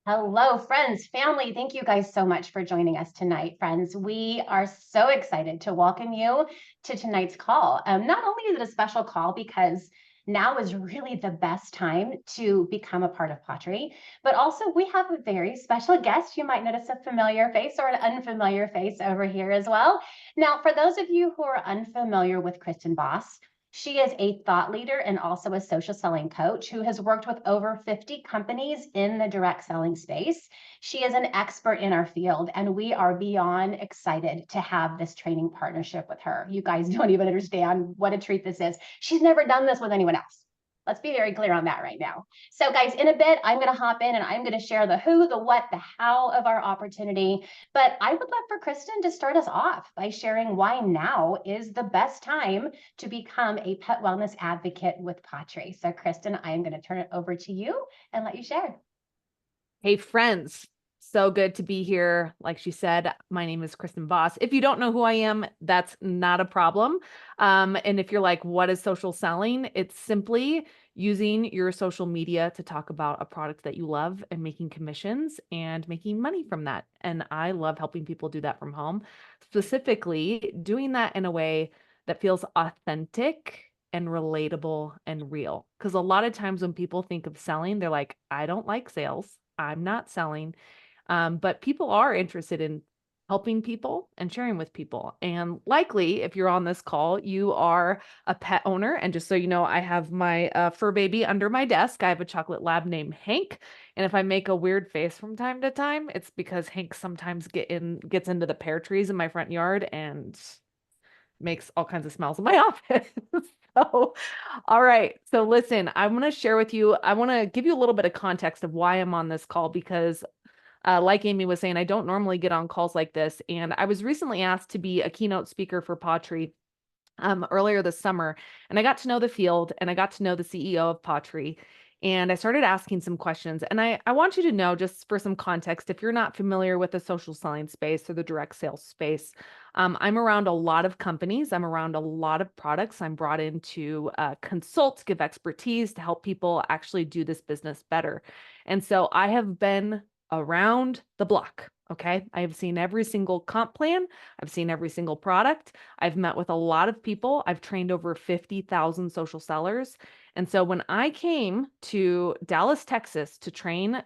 Hello, friends, family. Thank you guys so much for joining us tonight, friends. We are so excited to welcome you to tonight's call. Not only is it a special call because now is really the best time to become a part of pawTree, but also we have a very special guest. You might notice a familiar face or an unfamiliar face over here as well. Now, for those of you who are unfamiliar with Kristen Boss, she is a thought leader and also a social selling coach who has worked with over 50 companies in the direct selling space. She is an expert in our field, and we are beyond excited to have this training partnership with her. You guys don't even understand what a treat this is. She's never done this with anyone else. Let's be very clear on that right now. So, guys, in a bit, I'm going to hop in and I'm going to share the who, the what, the how of our opportunity. But I would love for Kristen to start us off by sharing why now is the best time to become a pet wellness advocate with pawTree. So, Kristen, I am going to turn it over to you and let you share. Hey, friends. So good to be here. Like she said, my name is Kristen Voss. If you don't know who I am, that's not a problem. And if you're like, what is social selling? It's simply using your social media to talk about a product that you love and making commissions and making money from that. And I love helping people do that from home, specifically doing that in a way that feels authentic and relatable and real. Because a lot of times when people think of selling, they're like, I don't like sales. I'm not selling. But people are interested in helping people and sharing with people. And likely, if you're on this call, you are a pet owner. And just so you know, I have my fur baby under my desk. I have a chocolate lab named Hank. And if I make a weird face from time to time, it's because Hank sometimes gets into the pear trees in my front yard and makes all kinds of smells in my office. So, all right. So listen, I want to share with you, I want to give you a little bit of context of why I'm on this call because like Amy was saying, I don't normally get on calls like this. And I was recently asked to be a keynote speaker for pawTree earlier this summer, and I got to know the field and I got to know the CEO of pawTree. And I started asking some questions. And I want you to know, just for some context, if you're not familiar with the social selling space or the direct sales space, I'm around a lot of companies. I'm around a lot of products. I'm brought in to consult, give expertise to help people actually do this business better. And so I have been around the block. Okay. I have seen every single comp plan. I've seen every single product. I've met with a lot of people. I've trained over 50,000 social sellers. And so when I came to Dallas, Texas to train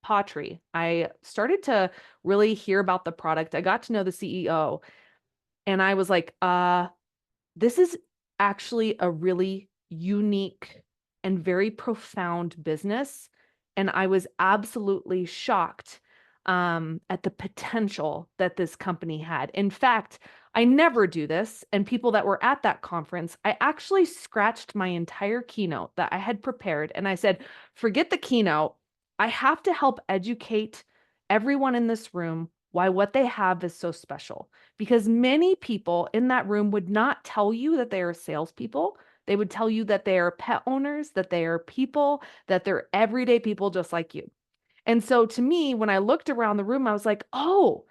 pawTree, I started to really hear about the product. I got to know the CEO and I was like, this is actually a really unique and very profound business. And I was absolutely shocked at the potential that this company had. In fact, I never do this. And people that were at that conference, I actually scratched my entire keynote that I had prepared. And I said, forget the keynote. I have to help educate everyone in this room why what they have is so special. Because many people in that room would not tell you that they are salespeople. They would tell you that they are pet owners, that they are people, that they're everyday people just like you. And so to me, when I looked around the room, I was like, oh,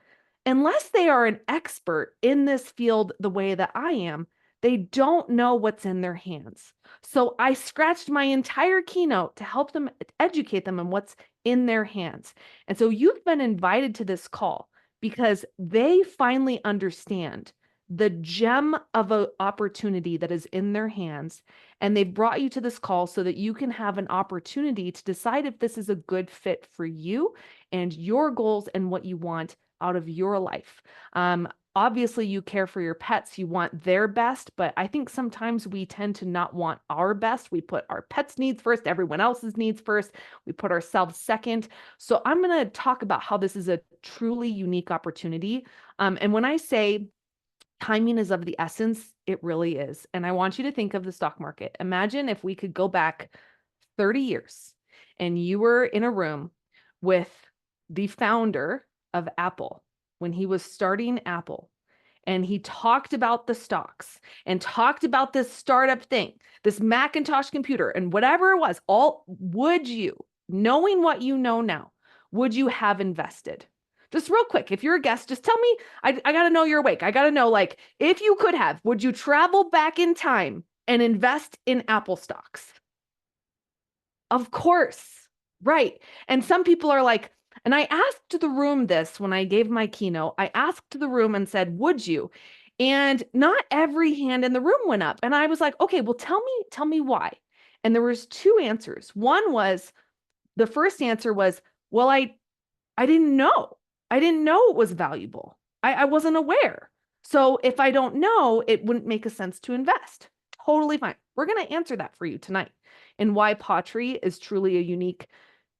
unless they are an expert in this field the way that I am, they don't know what's in their hands. So I scratched my entire keynote to help them educate them on what's in their hands. And so you've been invited to this call because they finally understand the gem of an opportunity that is in their hands. And they've brought you to this call so that you can have an opportunity to decide if this is a good fit for you and your goals and what you want out of your life. Obviously, you care for your pets, you want their best, but I think sometimes we tend to not want our best. We put our pets' needs first, everyone else's needs first, we put ourselves second. So, I'm going to talk about how this is a truly unique opportunity. And when I say timing is of the essence, it really is. And I want you to think of the stock market. Imagine if we could go back 30 years and you were in a room with the founder of Apple when he was starting Apple. And he talked about the stocks and talked about this startup thing, this Macintosh computer, and whatever it was, all would you, knowing what you know now, would you have invested? Just real quick, if you're a guest, just tell me, I got to know you're awake. I got to know, like, if you could have, would you travel back in time and invest in Apple stocks? Of course. Right. And some people are like, And I asked the room this when I gave my keynote. I asked the room and said, would you? And not every hand in the room went up. And I was like, okay, well, tell me why. And there was two answers. One was, the first answer was, well, I didn't know. I didn't know it was valuable. I wasn't aware. So if I don't know, it wouldn't make a sense to invest. Totally fine. We're going to answer that for you tonight and why pawTree is truly a unique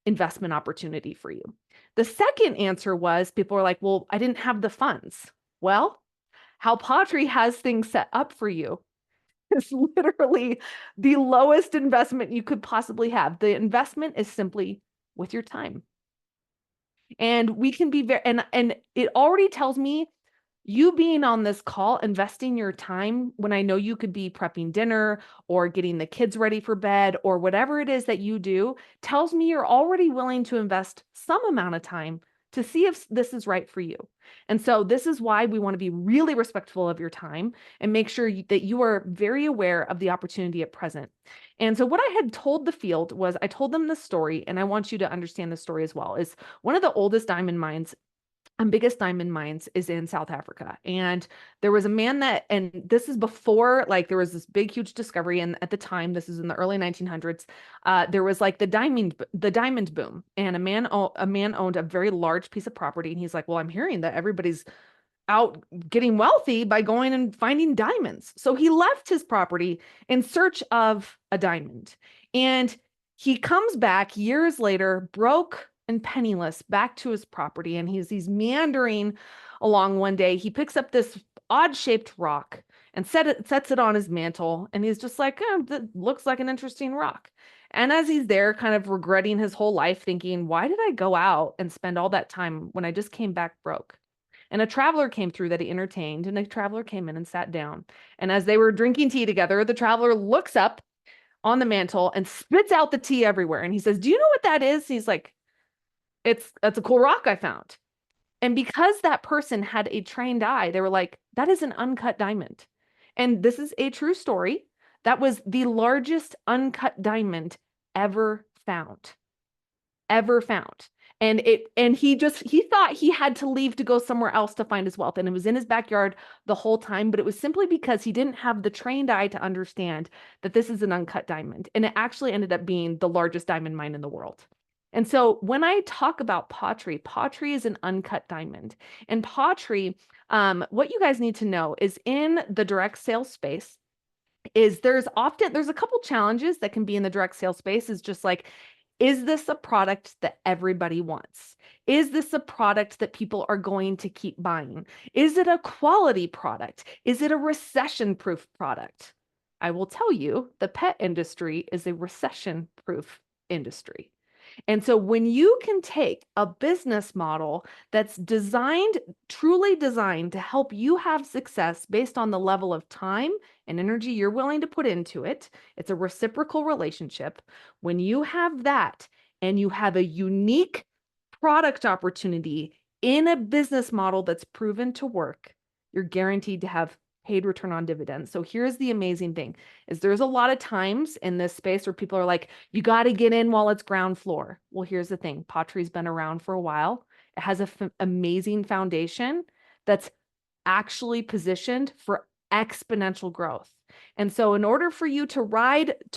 investment opportunity for you. The second answer was people were like, well, I didn't have the funds. Well, how pawTree has things set up for you is literally the lowest investment you could possibly have. The investment is simply with your time. And we can be very, and it already tells me you being on this call, investing your time when I know you could be prepping dinner or getting the kids ready for bed or whatever it is that you do, tells me you're already willing to invest some amount of time to see if this is right for you. And so this is why we want to be really respectful of your time and make sure that you are very aware of the opportunity at present. And so what I had told the field was I told them this story, and I want you to understand the story as well, is one of the oldest diamond mines and biggest diamond mines is in South Africa. And there was a man that, and this is before, like, there was this big, huge discovery. And at the time, this is in the early 1900s, there was like the diamond boom. And a man owned a very large piece of property. And he's like, well, I'm hearing that everybody's out getting wealthy by going and finding diamonds. So he left his property in search of a diamond. And he comes back years later, broke and penniless, back to his property. And he's meandering along one day. He picks up this odd shaped rock and sets it on his mantle. And he's just like, oh, that looks like an interesting rock. And as he's there, kind of regretting his whole life, thinking, why did I go out and spend all that time when I just came back broke? And a traveler came through that he entertained, and a traveler came in and sat down. And as they were drinking tea together, the traveler looks up on the mantle and spits out the tea everywhere. And he says, do you know what that is? He's like, that's a cool rock I found. And because that person had a trained eye, they were like, that is an uncut diamond. And this is a true story. That was the largest uncut diamond ever found. Ever found. And he thought he had to leave to go somewhere else to find his wealth. And it was in his backyard the whole time, but it was simply because he didn't have the trained eye to understand that this is an uncut diamond. And it actually ended up being the largest diamond mine in the world. And so when I talk about pawTree is an uncut diamond. And pawTree, what you guys need to know is in the direct sales space, there's a couple challenges that can be in the direct sales space, is just like, is this a product that everybody wants? Is this a product that people are going to keep buying? Is it a quality product? Is it a recession-proof product? I will tell you, the pet industry is a recession-proof industry. And so when you can take a business model that's truly designed to help you have success based on the level of time and energy you're willing to put into it, it's a reciprocal relationship. When you have that and you have a unique product opportunity in a business model that's proven to work, you're guaranteed to have paid return on dividends. So here's the amazing thing is there's a lot of times in this space where people are like, you got to get in while it's ground floor. Well, here's the thing. pawTree's been around for a while. It has an amazing foundation that's actually positioned for exponential growth. And so in order for you to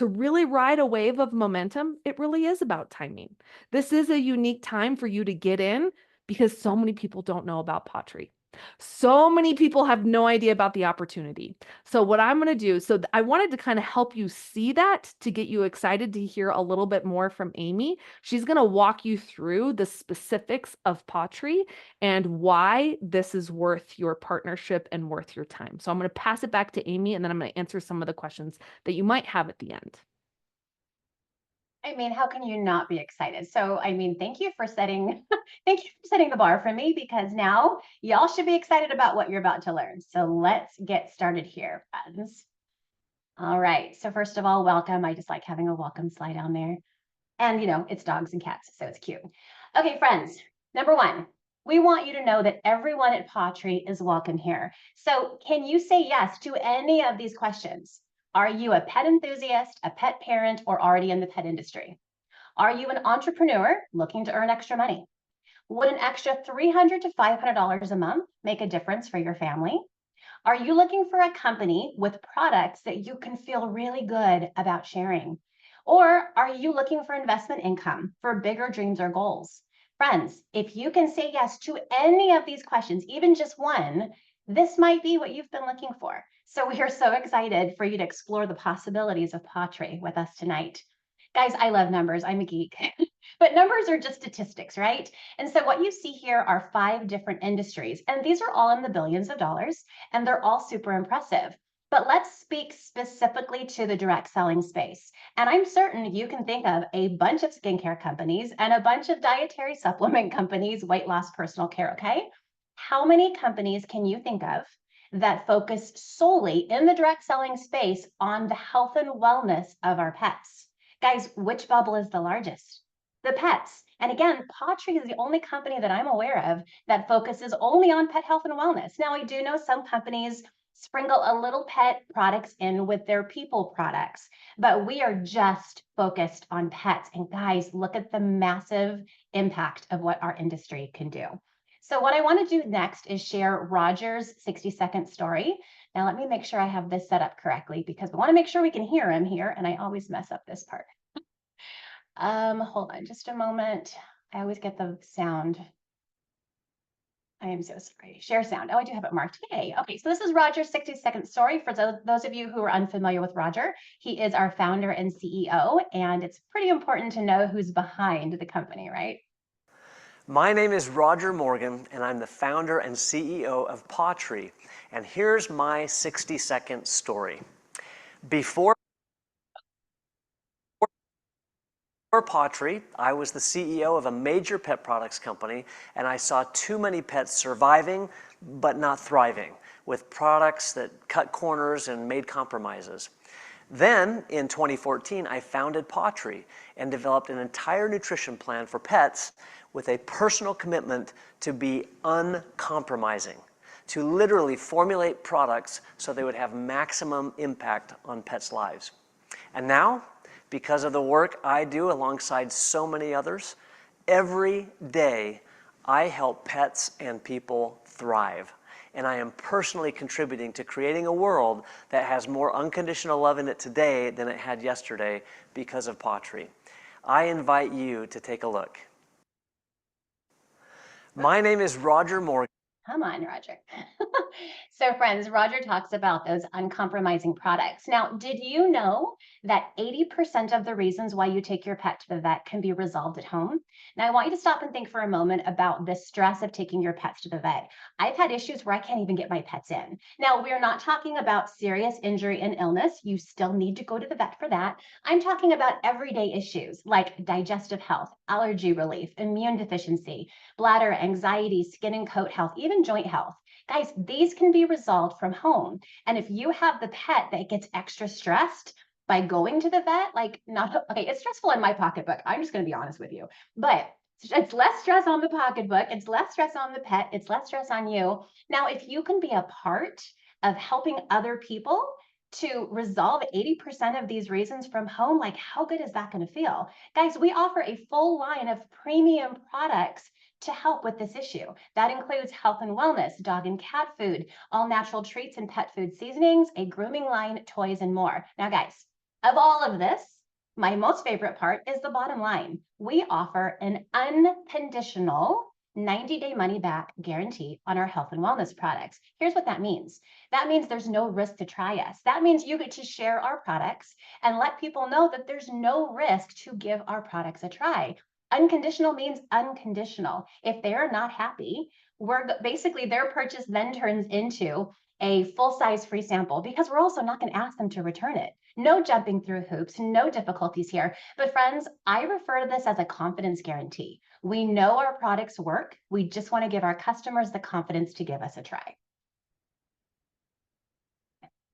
really ride a wave of momentum, it really is about timing. This is a unique time for you to get in because so many people don't know about pawTree. So many people have no idea about the opportunity. So what I'm going to do, I wanted to kind of help you see that to get you excited to hear a little bit more from Amy. She's going to walk you through the specifics of pawTree and why this is worth your partnership and worth your time. So I'm going to pass it back to Amy, and then I'm going to answer some of the questions that you might have at the end. I mean, how can you not be excited? So, I mean, thank you for setting the bar for me, because now y'all should be excited about what you're about to learn. So let's get started here, friends. All right. So first of all, welcome. I just like having a welcome slide down there. And it's dogs and cats, so it's cute. Okay, friends. Number one, we want you to know that everyone at pawTree is welcome here. So can you say yes to any of these questions? Are you a pet enthusiast, a pet parent, or already in the pet industry? Are you an entrepreneur looking to earn extra money? Would an extra $300 to $500 a month make a difference for your family? Are you looking for a company with products that you can feel really good about sharing? Or are you looking for investment income for bigger dreams or goals? Friends, if you can say yes to any of these questions, even just one, this might be what you've been looking for. So we are so excited for you to explore the possibilities of pawTree with us tonight. Guys, I love numbers. I'm a geek. But numbers are just statistics, right? And so what you see here are 5 different industries, and these are all in the billions of dollars, and they're all super impressive. But let's speak specifically to the direct selling space. And I'm certain you can think of a bunch of skincare companies and a bunch of dietary supplement companies, weight loss, personal care, okay? How many companies can you think of that focus solely in the direct selling space on the health and wellness of our pets? Guys, which bubble is the largest? The pets. And again, pawTree is the only company that I'm aware of that focuses only on pet health and wellness. Now, I do know some companies sprinkle a little pet products in with their people products, but we are just focused on pets. And guys, look at the massive impact of what our industry can do. So what I want to do next is share Roger's 60-second story. Now, let me make sure I have this set up correctly because we want to make sure we can hear him here, and I always mess up this part. Hold on just a moment. I always get the sound. I am so sorry. Share sound. Oh, I do have it marked. Yay. Okay, so this is Roger's 60-second story. For those of you who are unfamiliar with Roger, he is our founder and CEO, and it's pretty important to know who's behind the company, right? My name is Roger Morgan, and I'm the founder and CEO of pawTree. And here's my 60-second story. Before pawTree, I was the CEO of a major pet products company, and I saw too many pets surviving but not thriving, with products that cut corners and made compromises. Then, in 2014, I founded pawTree and developed an entire nutrition plan for pets with a personal commitment to be uncompromising, to literally formulate products so they would have maximum impact on pets' lives. And now, because of the work I do alongside so many others, every day I help pets and people thrive. And I am personally contributing to creating a world that has more unconditional love in it today than it had yesterday because of pawTree. I invite you to take a look. My name is Roger Morgan. Come on, Roger. So friends, Roger talks about those uncompromising products. Now, did you know that 80% of the reasons why you take your pet to the vet can be resolved at home? Now, I want you to stop and think for a moment about the stress of taking your pets to the vet. I've had issues where I can't even get my pets in. Now, we're not talking about serious injury and illness. You still need to go to the vet for that. I'm talking about everyday issues like digestive health, allergy relief, immune deficiency, bladder, anxiety, skin and coat health, even joint health. Guys, these can be resolved from home. And if you have the pet that gets extra stressed by going to the vet, like not, okay, it's stressful in my pocketbook. I'm just going to be honest with you, but it's less stress on the pocketbook. It's less stress on the pet. It's less stress on you. Now, if you can be a part of helping other people to resolve 80% of these reasons from home, like how good is that going to feel? Guys, we offer a full line of premium products to help with this issue. That includes health and wellness, dog and cat food, all natural treats and pet food seasonings, a grooming line, toys, and more. Now, guys, of all of this, my most favorite part is the bottom line. We offer an unconditional 90-day money back guarantee on our health and wellness products. Here's what that means. That means there's no risk to try us. That means you get to share our products and let people know that there's no risk to give our products a try. Unconditional means unconditional. If they're not happy, basically their purchase then turns into a full-size free sample because we're also not going to ask them to return it. No jumping through hoops, no difficulties here. But friends, I refer to this as a confidence guarantee. We know our products work. We just want to give our customers the confidence to give us a try.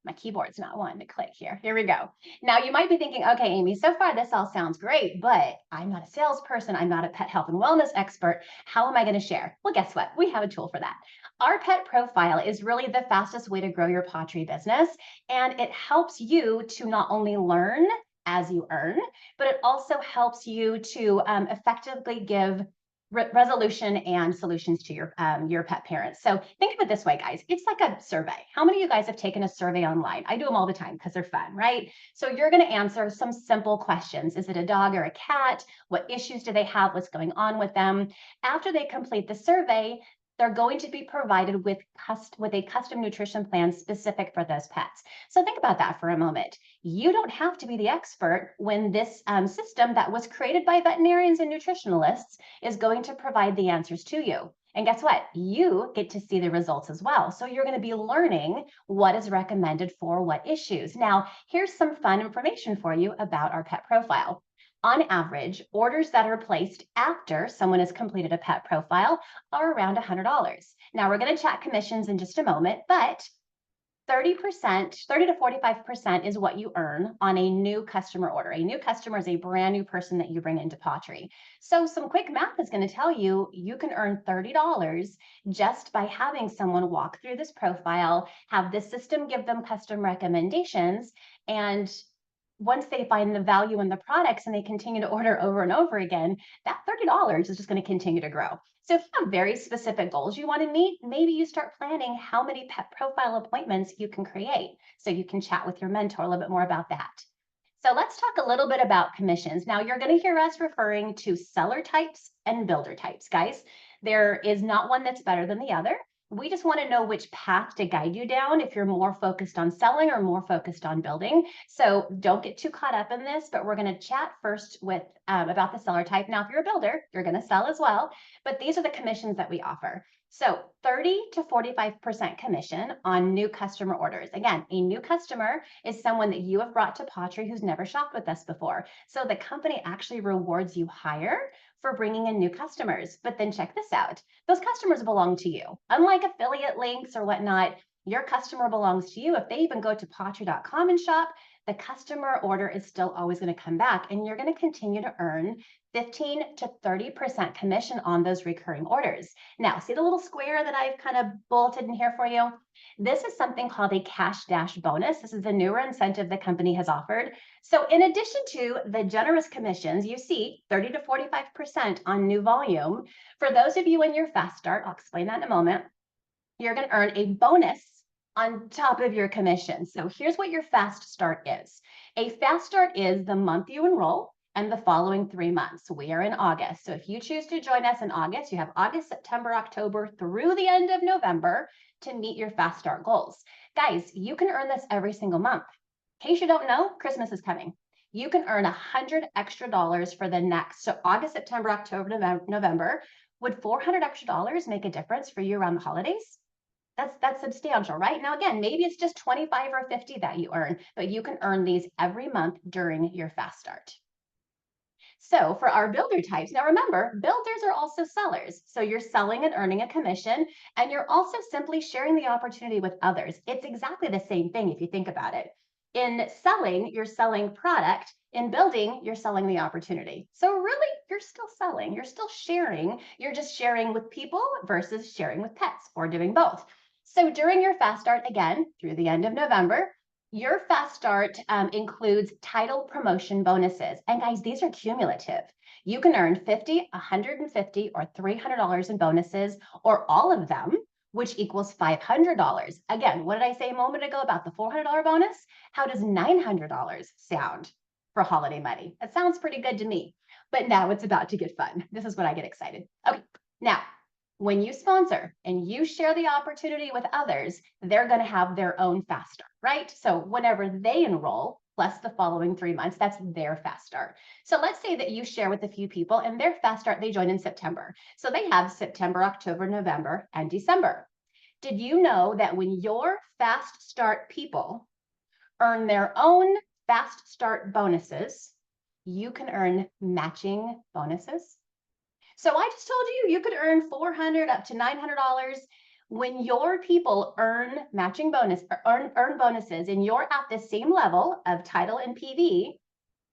My keyboard's not wanting to click here. Here we go. Now you might be thinking, okay, Amy, so far this all sounds great, but I'm not a salesperson. I'm not a pet health and wellness expert. How am I going to share? Well, guess what? We have a tool for that. Our pet profile is really the fastest way to grow your pawTree business. And it helps you to not only learn as you earn, but it also helps you to effectively give resolution and solutions to your pet parents. So think of it this way, guys. It's like a survey. How many of you guys have taken a survey online? I do them all the time because they're fun, right? So you're going to answer some simple questions. Is it a dog or a cat? What issues do they have? What's going on with them? After they complete the survey, they're going to be provided with a custom nutrition plan specific for those pets. So think about that for a moment. You don't have to be the expert when this system that was created by veterinarians and nutritionalists is going to provide the answers to you. And guess what? You get to see the results as well. So you're going to be learning what is recommended for what issues. Now, here's some fun information for you about our pet profile. On average, orders that are placed after someone has completed a pet profile are around $100. Now, we're going to chat commissions in just a moment, but 30%, 30 to 45% is what you earn on a new customer order. A new customer is a brand new person that you bring into pawTree. So some quick math is going to tell you you can earn $30 just by having someone walk through this profile, have the system give them custom recommendations, and once they find the value in the products and they continue to order over and over again, that $30 is just going to continue to grow. So if you have very specific goals you want to meet, maybe you start planning how many pet profile appointments you can create so you can chat with your mentor a little bit more about that. So let's talk a little bit about commissions. Now you're going to hear us referring to seller types and builder types, guys. There is not one that's better than the other. We just want to know which path to guide you down if you're more focused on selling or more focused on building. So don't get too caught up in this, but we're going to chat first with about the seller type. Now, if you're a builder, you're going to sell as well, but these are the commissions that we offer. So 30 to 45% commission on new customer orders. Again, a new customer is someone that you have brought to pawTree who's never shopped with us before. So the company actually rewards you higher for bringing in new customers. But then check this out. Those customers belong to you. Unlike affiliate links or whatnot, your customer belongs to you. If they even go to pawTree.com and shop, the customer order is still always going to come back, and you're going to continue to earn 15 to 30% commission on those recurring orders. Now, see the little square that I've kind of bulleted in here for you? This is something called a cash dash bonus. This is a newer incentive the company has offered. So in addition to the generous commissions, you see 30 to 45% on new volume. For those of you in your fast start, I'll explain that in a moment, you're going to earn a bonus on top of your commission. So here's what your fast start is. A fast start is the month you enroll and the following 3 months. We are in August. So if you choose to join us in August, you have August, September, October through the end of November to meet your fast start goals. Guys, you can earn this every single month. In case you don't know, Christmas is coming. You can earn $100 extra for the next, so August, September, October, November. Would $400 extra make a difference for you around the holidays? That's substantial, right? Now, again, maybe it's just 25 or 50 that you earn, but you can earn these every month during your fast start. So for our builder types, now remember, builders are also sellers. So you're selling and earning a commission, and you're also simply sharing the opportunity with others. It's exactly the same thing if you think about it. In selling, you're selling product. In building, you're selling the opportunity. So really, you're still selling, you're still sharing. You're just sharing with people versus sharing with pets or doing both. So during your fast start, again, through the end of November, your fast start includes title promotion bonuses. And guys, these are cumulative. You can earn $50, $150, or $300 in bonuses, or all of them, which equals $500. Again, what did I say a moment ago about the $400 bonus? How does $900 sound for holiday money? It sounds pretty good to me, but now it's about to get fun. This is when I get excited. Okay, now, when you sponsor and you share the opportunity with others, they're going to have their own fast start, right? So whenever they enroll, plus the following 3 months, that's their fast start. So let's say that you share with a few people and their fast start, they join in September. So they have September, October, November, and December. Did you know that when your fast start people earn their own fast start bonuses, you can earn matching bonuses? So I just told you, you could earn $400 up to $900 when your people earn matching bonus, or earn bonuses, and you're at the same level of title and PV,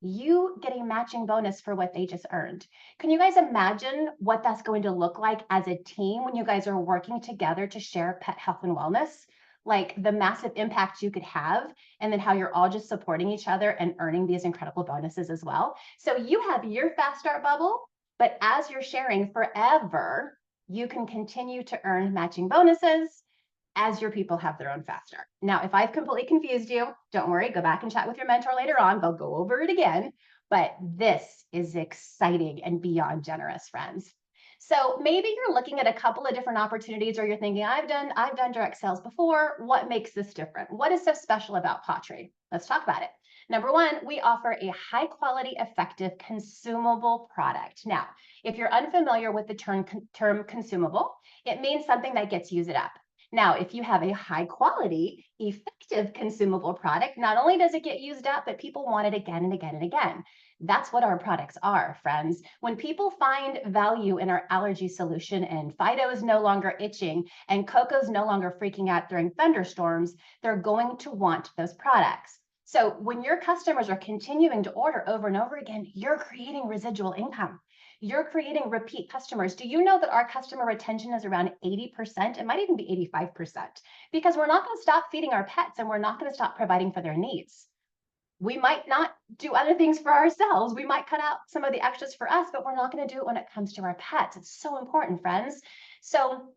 you get a matching bonus for what they just earned. Can you guys imagine what that's going to look like as a team when you guys are working together to share pet health and wellness? Like the massive impact you could have, and then how you're all just supporting each other and earning these incredible bonuses as well. So you have your fast start bubble, But as you're sharing forever, you can continue to earn matching bonuses as your people have their own fast start. Now, if I've completely confused you, don't worry, go back and chat with your mentor later on. They'll go over it again. But this is exciting and beyond generous, friends. So maybe you're looking at a couple of different opportunities, or you're thinking, I've done direct sales before. What makes this different? What is so special about pawTree? Let's talk about it. Number one, we offer a high quality, effective, consumable product. Now, if you're unfamiliar with the term consumable, it means something that gets used up. Now, if you have a high quality, effective consumable product, not only does it get used up, but people want it again and again and again. That's what our products are, friends. When people find value in our allergy solution and Fido is no longer itching and Coco's no longer freaking out during thunderstorms, they're going to want those products. So when your customers are continuing to order over and over again, you're creating residual income. You're creating repeat customers. Do you know that our customer retention is around 80%? It might even be 85%, because we're not going to stop feeding our pets and we're not going to stop providing for their needs. We might not do other things for ourselves. We might cut out some of the extras for us, but we're not going to do it when it comes to our pets. It's so important, friends. So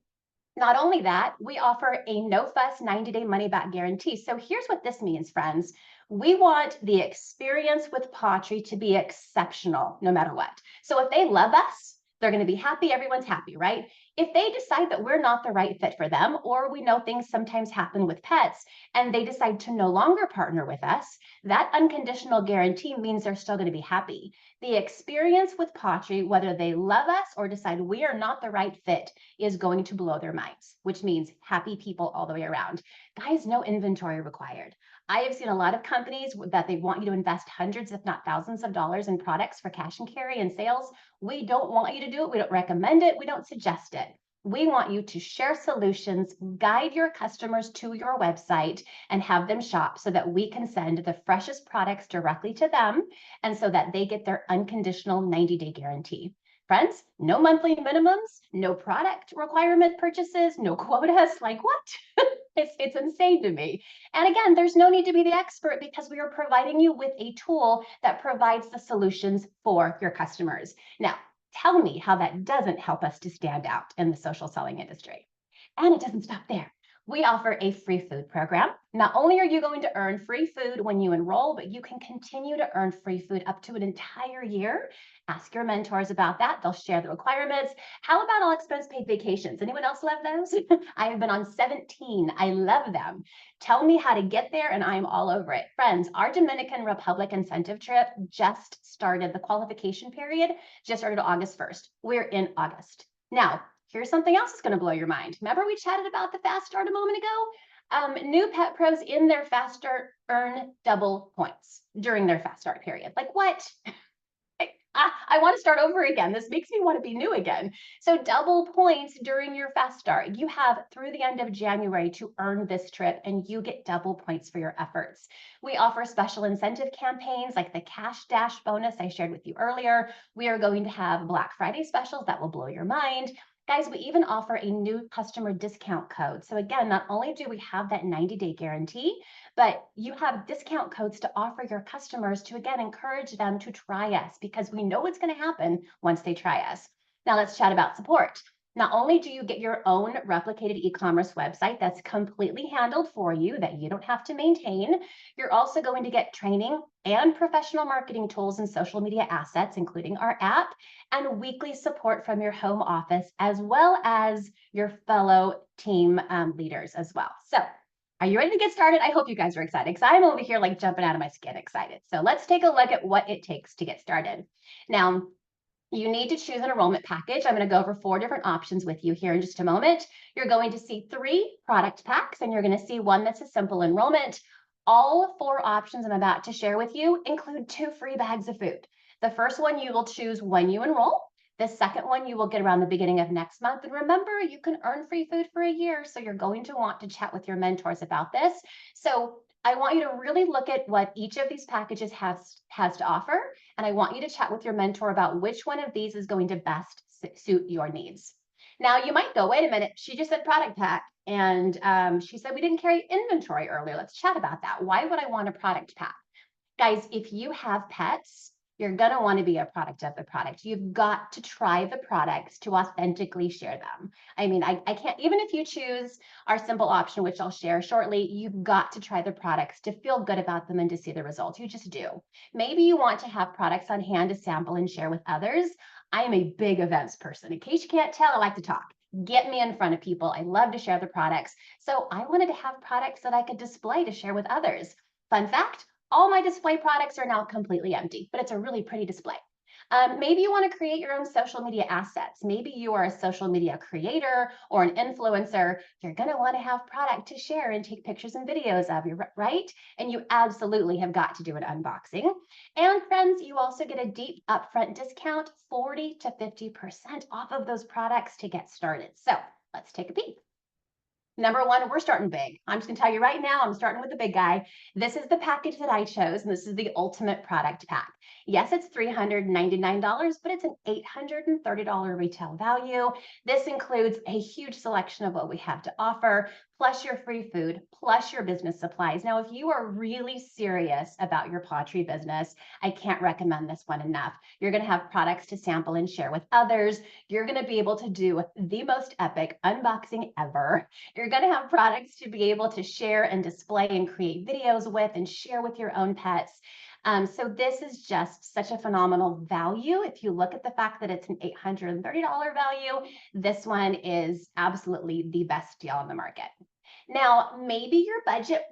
not only that, we offer a no-fuss 90-day money-back guarantee. So here's what this means, friends. We want the experience with pawTree to be exceptional no matter what. So if they love us, they're going to be happy. Everyone's happy, right? If they decide that we're not the right fit for them, or we know things sometimes happen with pets and they decide to no longer partner with us, that unconditional guarantee means they're still going to be happy. The experience with pawTree, whether they love us or decide we are not the right fit, is going to blow their minds, which means happy people all the way around. Guys, no inventory required. I have seen a lot of companies that they want you to invest hundreds, if not thousands of dollars in products for cash and carry and sales. We don't want you to do it. We don't recommend it. We don't suggest it. We want you to share solutions, guide your customers to your website, and have them shop so that we can send the freshest products directly to them, and so that they get their unconditional 90-day guarantee. Friends, no monthly minimums, no product requirement purchases, no quotas. Like what? It's insane to me. And again, there's no need to be the expert, because we are providing you with a tool that provides the solutions for your customers. Now, tell me how that doesn't help us to stand out in the social selling industry. And it doesn't stop there. We offer a free food program. Not only are you going to earn free food when you enroll, but you can continue to earn free food up to an entire year. Ask your mentors about that. They'll share the requirements. How about all expense paid vacations? Anyone else love those? I have been on 17. I love them. Tell me how to get there and I'm all over it. Friends, our Dominican Republic incentive trip just started. The qualification period just started August 1st. We're in August. Now, here's something else that's going to blow your mind. Remember we chatted about the fast start a moment ago? New pet pros in their fast start earn double points during their fast start period. Like what? I want to start over again. This makes me want to be new again. So double points during your fast start. You have through the end of January to earn this trip, and you get double points for your efforts. We offer special incentive campaigns like the Cash Dash bonus I shared with you earlier. We are going to have Black Friday specials that will blow your mind. Guys, we even offer a new customer discount code. So again, not only do we have that 90-day guarantee, but you have discount codes to offer your customers to, again, encourage them to try us, because we know what's going to happen once they try us. Now let's chat about support. Not only do you get your own replicated e-commerce website that's completely handled for you, that you don't have to maintain, you're also going to get training and professional marketing tools and social media assets, including our app, and weekly support from your home office, as well as your fellow team leaders as well. So are you ready to get started? I hope you guys are excited, because I'm over here like jumping out of my skin excited. So let's take a look at what it takes to get started. Now, you need to choose an enrollment package. I'm going to go over 4 different options with you here in just a moment. You're going to see 3 product packs, and you're going to see one that's a simple enrollment. All 4 options I'm about to share with you include 2 free bags of food. The first one you will choose when you enroll. The second one you will get around the beginning of next month. And remember, you can earn free food for a year, so you're going to want to chat with your mentors about this. So I want you to really look at what each of these packages has to offer, and I want you to chat with your mentor about which one of these is going to best suit your needs. Now, you might go, wait a minute, she just said product pack, and she said we didn't carry inventory earlier. Let's chat about that. Why would I want a product pack? Guys, if you have pets, you're going to want to be a product of the product. You've got to try the products to authentically share them. I mean, I can't, even if you choose our simple option, which I'll share shortly, you've got to try the products to feel good about them and to see the results. You just do. Maybe you want to have products on hand to sample and share with others. I am a big events person. In case you can't tell, I like to talk. Get me in front of people. I love to share the products. So I wanted to have products that I could display to share with others. Fun fact, all my display products are now completely empty, but it's a really pretty display. Maybe you want to create your own social media assets. Maybe you are a social media creator or an influencer. You're going to want to have product to share and take pictures and videos of, right? And you absolutely have got to do an unboxing. And friends, you also get a deep upfront discount, 40 to 50% off of those products to get started. So let's take a peek. Number one, we're starting big. I'm just gonna tell you right now, I'm starting with the big guy. This is the package that I chose, and this is the ultimate product pack. Yes, it's $399, but it's an $830 retail value. This includes a huge selection of what we have to offer, plus your free food, plus your business supplies. Now, if you are really serious about your pawTree business, I can't recommend this one enough. You're gonna have products to sample and share with others. You're gonna be able to do the most epic unboxing ever. You're going to have products to be able to share and display and create videos with and share with your own pets. So this is just such a phenomenal value. If you look at the fact that it's an $830 value, this one is absolutely the best deal on the market. Now, maybe your budget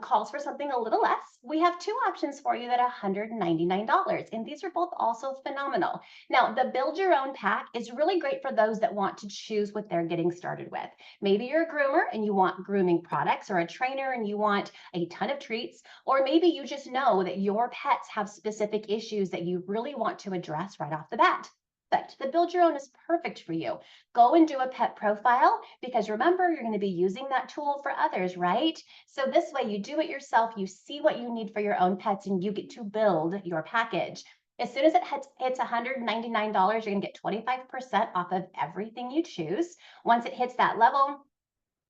calls for something a little less. We have two options for you that are $199, and these are both also phenomenal. Now, the build your own pack is really great for those that want to choose what they're getting started with. Maybe you're a groomer and you want grooming products, or a trainer and you want a ton of treats, or maybe you just know that your pets have specific issues that you really want to address right off the bat. But the build your own is perfect for you. Go and do a pet profile, because remember, you're going to be using that tool for others, right? So this way you do it yourself, you see what you need for your own pets, and you get to build your package. As soon as it hits $199, you're going to get 25% off of everything you choose. Once it hits that level,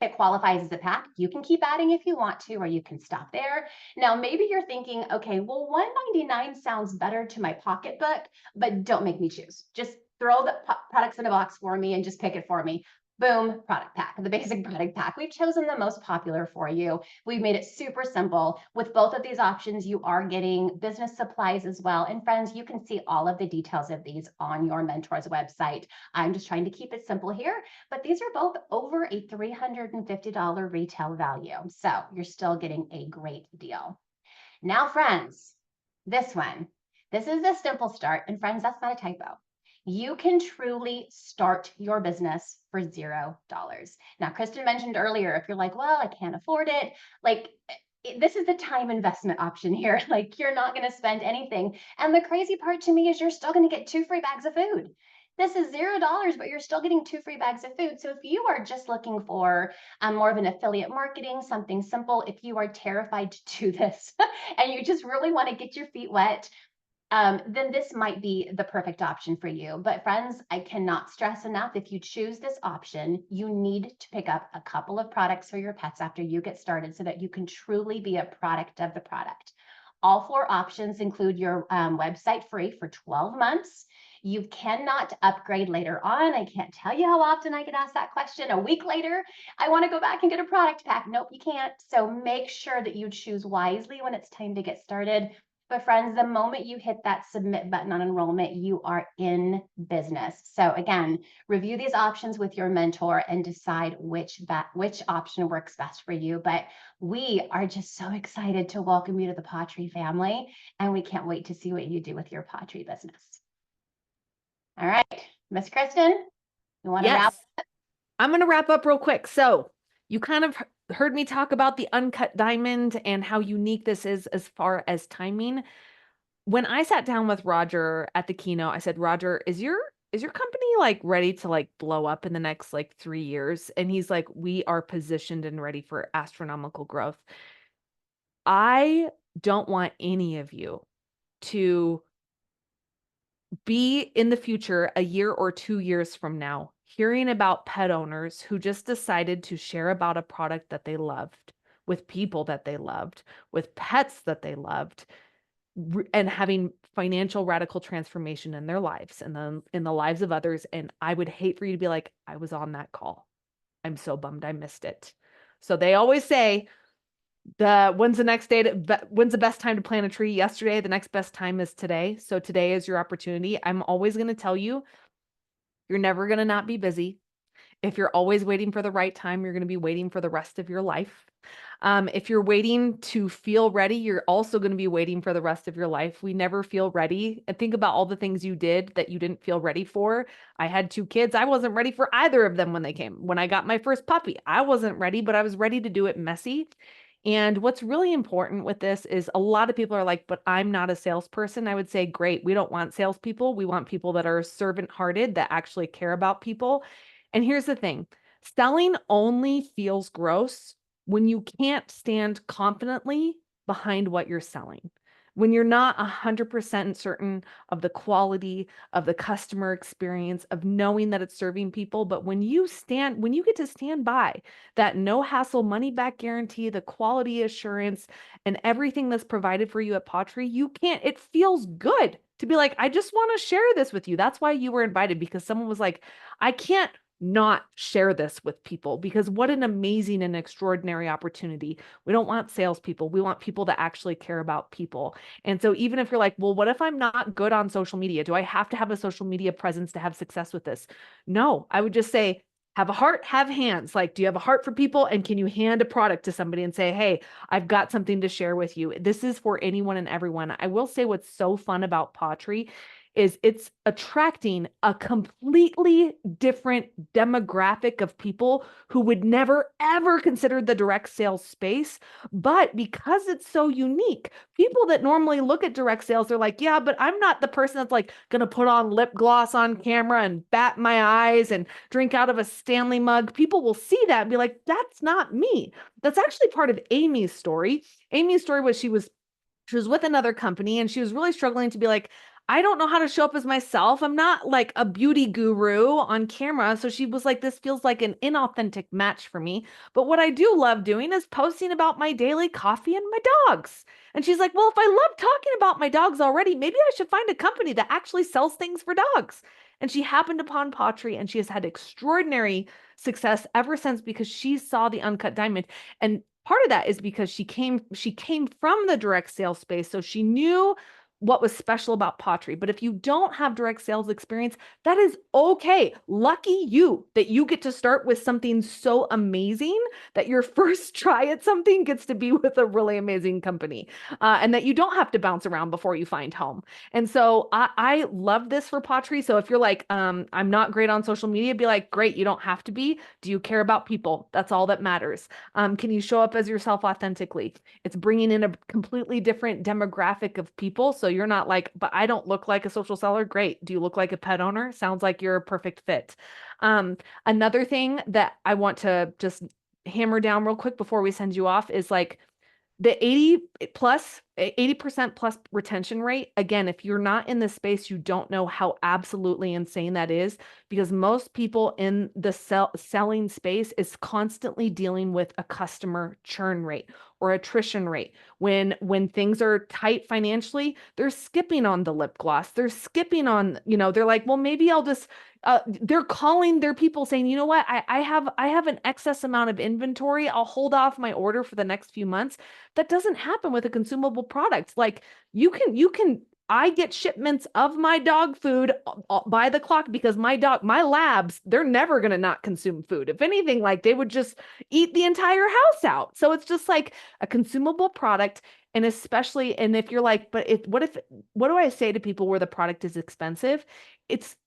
it qualifies as a pack. You can keep adding if you want to, or you can stop there. Now, maybe you're thinking, okay, well, $199 sounds better to my pocketbook, but don't make me choose. Just throw the products in a box for me and just pick it for me. Boom, product pack, the basic product pack. We've chosen the most popular for you. We've made it super simple. With both of these options, you are getting business supplies as well. And friends, you can see all of the details of these on your mentor's website. I'm just trying to keep it simple here, but these are both over a $350 retail value. So you're still getting a great deal. Now, friends, this is the simple start. And friends, that's not a typo. You can truly start your business for $0. Now, Kristen mentioned earlier, if you're like, well, I can't afford it, like, this is the time investment option here. Like, you're not going to spend anything. And the crazy part to me is you're still going to get 2 free bags of food. This is $0, but you're still getting 2 free bags of food. So if you are just looking for more of an affiliate marketing, something simple, if you are terrified to do this and you just really want to get your feet wet, then this might be the perfect option for you. But friends, I cannot stress enough, if you choose this option, you need to pick up a couple of products for your pets after you get started so that you can truly be a product of the product. All 4 options include your website free for 12 months. You cannot upgrade later on. I can't tell you how often I get asked that question. A week later, I want to go back and get a product pack. Nope, you can't. So make sure that you choose wisely when it's time to get started. But friends, the moment you hit that submit button on enrollment, you are in business. So again, review these options with your mentor and decide which option works best for you. But we are just so excited to welcome you to the pawTree family, and we can't wait to see what you do with your pawTree business. All right, Miss Kristen, you want to wrap up? I'm going to wrap up real quick. So you kind of heard me talk about the uncut diamond and how unique this is as far as timing. When I sat down with Roger at the keynote, I said, Roger, is your company like ready to like blow up in the next like 3 years? And he's like, we are positioned and ready for astronomical growth. I don't want any of you to be in the future, a year or 2 years from now, hearing about pet owners who just decided to share about a product that they loved, with people that they loved, with pets that they loved, and having financial radical transformation in their lives and then in the lives of others. And I would hate for you to be like, I was on that call. I'm so bummed I missed it. So they always say, when's the next day when's the best time to plant a tree? Yesterday. The next best time is today. So today is your opportunity. I'm always going to tell you, you're never going to not be busy. If you're always waiting for the right time, you're going to be waiting for the rest of your life. If you're waiting to feel ready, you're also going to be waiting for the rest of your life. We never feel ready. And think about all the things you did that you didn't feel ready for. I had 2 kids. I wasn't ready for either of them when they came. When I got my first puppy, I wasn't ready, but I was ready to do it messy. And what's really important with this is a lot of people are like, but I'm not a salesperson. I would say, great. We don't want salespeople. We want people that are servant hearted, that actually care about people. And here's the thing, selling only feels gross when you can't stand confidently behind what you're selling. When you're not 100% certain of the quality of the customer experience, of knowing that it's serving people, but when you get to stand by that no hassle money back guarantee, the quality assurance, and everything that's provided for you at pawTree, it feels good to be like, I just want to share this with you. That's why you were invited, because someone was like, I can't not share this with people, because what an amazing and extraordinary opportunity. We don't want salespeople. We want people that actually care about people. And so even if you're like, well, what if I'm not good on social media? Do I have to have a social media presence to have success with this? No, I would just say, have a heart, have hands. Like, do you have a heart for people? And can you hand a product to somebody and say, hey, I've got something to share with you? This is for anyone and everyone. I will say what's so fun about pawTree is it's attracting a completely different demographic of people who would never, ever consider the direct sales space. But because it's so unique, people that normally look at direct sales are like, yeah, but I'm not the person that's like going to put on lip gloss on camera and bat my eyes and drink out of a Stanley mug. People will see that and be like, that's not me. That's actually part of Amy's story. Amy's story was she was with another company and she was really struggling to be like, I don't know how to show up as myself. I'm not like a beauty guru on camera. So she was like, this feels like an inauthentic match for me. But what I do love doing is posting about my daily coffee and my dogs. And she's like, well, if I love talking about my dogs already, maybe I should find a company that actually sells things for dogs. And she happened upon pawTree, and she has had extraordinary success ever since, because she saw the uncut diamond. And part of that is because she came from the direct sales space. So she knew what was special about pawTree. But if you don't have direct sales experience, that is okay. Lucky you that you get to start with something so amazing that your first try at something gets to be with a really amazing company, and that you don't have to bounce around before you find home. And so I love this for pawTree. So if you're like, I'm not great on social media, be like, great, you don't have to be. Do you care about people? That's all that matters. Can you show up as yourself authentically? It's bringing in a completely different demographic of people. So you're not like, but I don't look like a social seller. Great. Do you look like a pet owner? Sounds like you're a perfect fit. Another thing that I want to just hammer down real quick before we send you off is like the 80% plus retention rate. Again, if you're not in this space, you don't know how absolutely insane that is, because most people in the selling space is constantly dealing with a customer churn rate or attrition rate. When things are tight financially, they're skipping on the lip gloss. They're skipping on, they're like, well, maybe I'll just they're calling their people saying, you know what, I have an excess amount of inventory. I'll hold off my order for the next few months. That doesn't happen with a consumable product. Like I get shipments of my dog food by the clock, because my labs, they're never going to not consume food. If anything, like they would just eat the entire house out. So it's just like a consumable product. And especially, and if you're like, but what do I say to people where the product is expensive? It's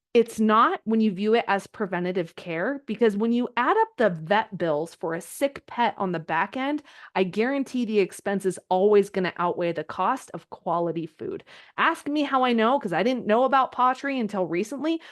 not when you view it as preventative care, because when you add up the vet bills for a sick pet on the back end, I guarantee the expense is always going to outweigh the cost of quality food. Ask me how I know, because I didn't know about pawTree until recently.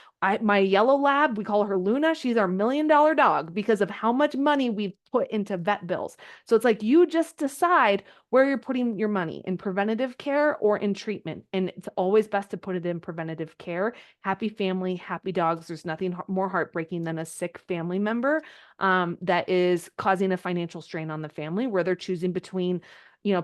My yellow lab, we call her Luna. She's our $1 million dog because of how much money we've put into vet bills. So it's like, you just decide where you're putting your money, in preventative care or in treatment. And it's always best to put it in preventative care. Happy family, happy dogs. There's nothing more heartbreaking than a sick family member that is causing a financial strain on the family, where they're choosing between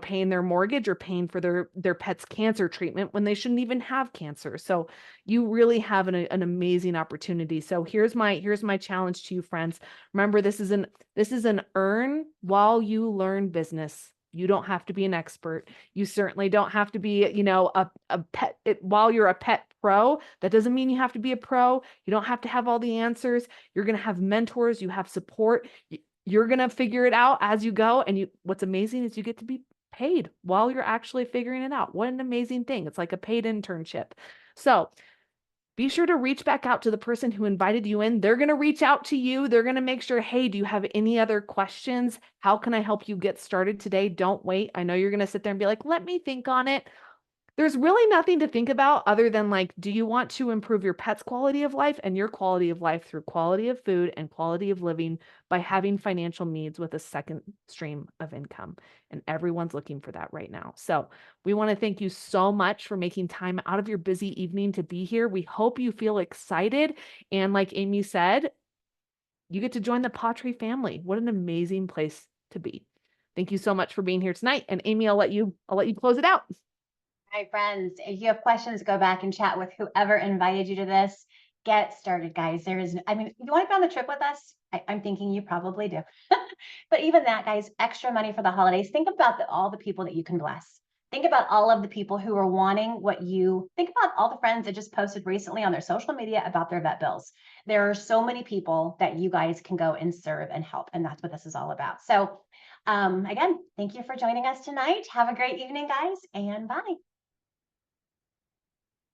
paying their mortgage or paying for their pet's cancer treatment when they shouldn't even have cancer. So you really have an amazing opportunity. So here's my challenge to you, friends. Remember, this is an earn while you learn business. You don't have to be an expert. You certainly don't have to be, a pet while you're a pet pro. That doesn't mean you have to be a pro. You don't have to have all the answers. You're going to have mentors, you have support. You're going to figure it out as you go. And what's amazing is you get to be paid while you're actually figuring it out. What an amazing thing. It's like a paid internship. So be sure to reach back out to the person who invited you in. They're going to reach out to you. They're going to make sure, hey, do you have any other questions? How can I help you get started today? Don't wait. I know you're going to sit there and be like, let me think on it. There's really nothing to think about other than like, do you want to improve your pet's quality of life and your quality of life through quality of food and quality of living by having financial needs with a second stream of income? And everyone's looking for that right now. So we want to thank you so much for making time out of your busy evening to be here. We hope you feel excited. And like Amy said, you get to join the pawTree family. What an amazing place to be. Thank you so much for being here tonight. And Amy, I'll let you close it out. Hi, friends. If you have questions, go back and chat with whoever invited you to this. Get started, guys. You want to be on the trip with us? I'm thinking you probably do. But even that, guys, extra money for the holidays. Think about all the people that you can bless. Think about all of the people who are wanting think about all the friends that just posted recently on their social media about their vet bills. There are so many people that you guys can go and serve and help. And that's what this is all about. So again, thank you for joining us tonight. Have a great evening, guys, and bye.